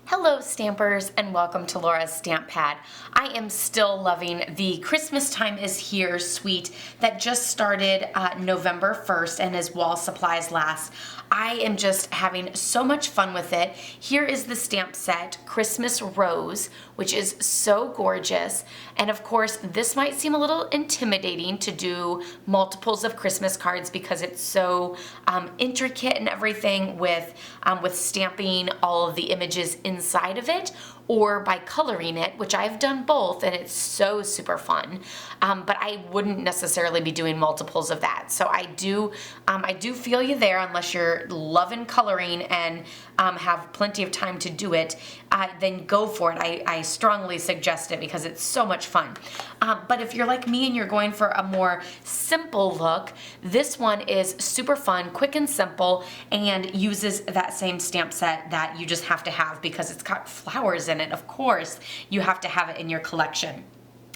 Hello Stampers and welcome to Laura's Stamp Pad. I am still loving the Christmas Time is Here suite that just started November 1st and is while supplies last. I am just having so much fun with it. Here is the stamp set, Christmas Rose, which is so gorgeous. And of course, this might seem a little intimidating to do multiples of Christmas cards because it's so intricate and everything with stamping all of the images inside of it, or by coloring it, which I've done both and it's so super fun. But I wouldn't necessarily be doing multiples of that. So I do feel you there unless you're loving coloring and have plenty of time to do it, then go for it. I strongly suggest it because it's so much fun. But if you're like me and you're going for a more simple look, this one is super fun, quick and simple, and uses that same stamp set that you just have to have because it's got flowers in it. Of course, you have to have it in your collection.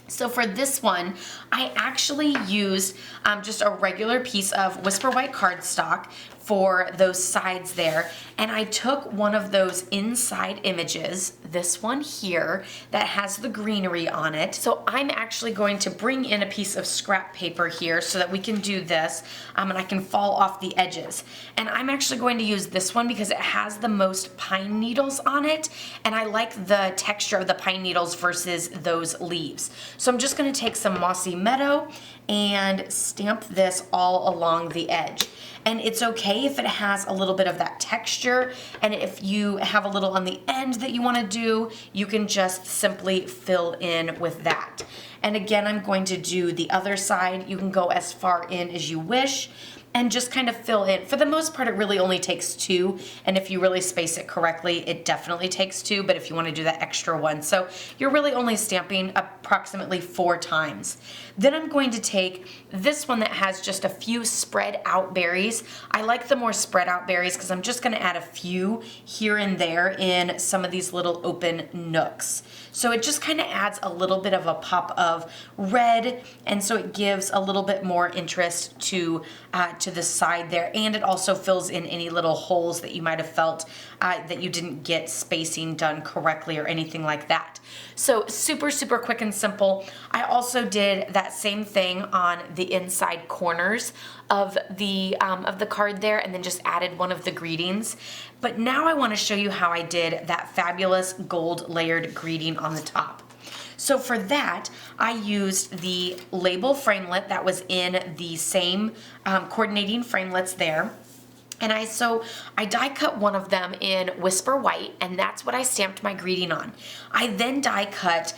So for this one, I actually used just a regular piece of Whisper White cardstock for those sides there, and I took one of those inside images, this one here, that has the greenery on it. So I'm actually going to bring in a piece of scrap paper here so that we can do this, and I can fall off the edges. And I'm actually going to use this one because it has the most pine needles on it, and I like the texture of the pine needles versus those leaves. So I'm just going to take some Mossy Meadow and stamp this all along the edge. And it's okay if it has a little bit of that texture, and if you have a little on the end that you want to do, you can just simply fill in with that. And again, I'm going to do the other side. You can go as far in as you wish and just kind of fill in. For the most part, it really only takes two, and if you really space it correctly, it definitely takes two, but if you want to do that extra one. So you're really only stamping approximately 4 times. Then I'm going to take this one that has just a few spread out berries. I like the more spread out berries because I'm just going to add a few here and there in some of these little open nooks. So it just kind of adds a little bit of a pop of red, and so it gives a little bit more interest to the side there, and it also fills in any little holes that you might have felt that you didn't get spacing done correctly or anything like that. So super, super quick and simple. I also did that same thing on the inside corners of the card there, and then just added one of the greetings. But now I want to show you how I did that fabulous gold layered greeting on the top. So for that, I used the label framelit that was in the same coordinating framelits there. And I die cut one of them in Whisper White, and that's what I stamped my greeting on. I then die cut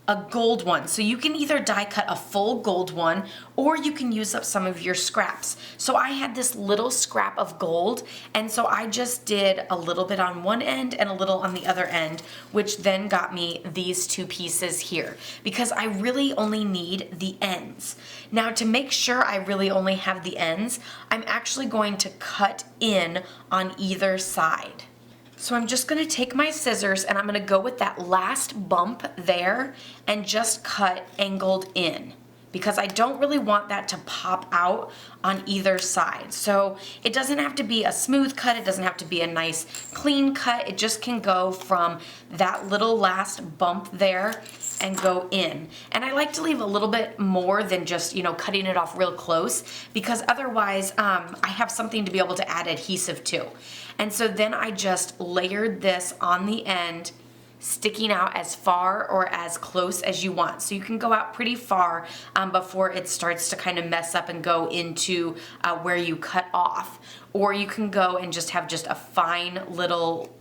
a gold one. So you can either die cut a full gold one, or you can use up some of your scraps. So I had this little scrap of gold, and so I just did a little bit on one end and a little on the other end, which then got me these 2 pieces here, because I really only need the ends. Now, to make sure I really only have the ends, I'm actually going to cut in on either side. So I'm just going to take my scissors and I'm going to go with that last bump there and just cut angled in, because I don't really want that to pop out on either side. So it doesn't have to be a smooth cut, it doesn't have to be a nice clean cut, it just can go from that little last bump there and go in. And I like to leave a little bit more than just, cutting it off real close, because otherwise I have something to be able to add adhesive to. And so then I just layered this on the end, sticking out as far or as close as you want. So you can go out pretty far before it starts to kind of mess up and go into where you cut off. Or you can go and just have just a fine little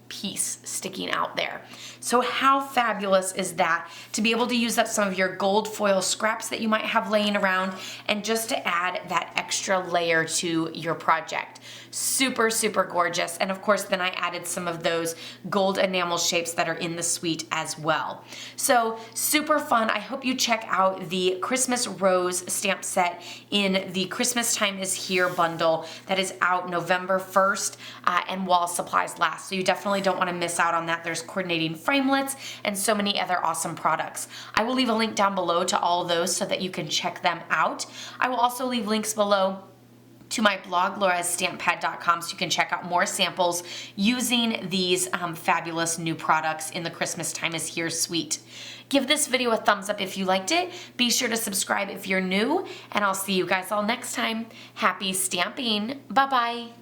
piece sticking out there. So how fabulous is that to be able to use up some of your gold foil scraps that you might have laying around, and just to add that extra layer to your project. Super, super gorgeous. And of course, then I added some of those gold enamel shapes that are in the suite as well. So super fun. I hope you check out the Christmas Rose stamp set in the Christmas Time is Here bundle that is out November 1st and while supplies last. So you definitely don't want to miss out on that. There's coordinating framelits and so many other awesome products. I will leave a link down below to all of those so that you can check them out. I will also leave links below to my blog, laurastamppad.com, so you can check out more samples using these fabulous new products in the Christmas Time is Here suite. Give this video a thumbs up if you liked it. Be sure to subscribe if you're new, and I'll see you guys all next time. Happy stamping. Bye-bye.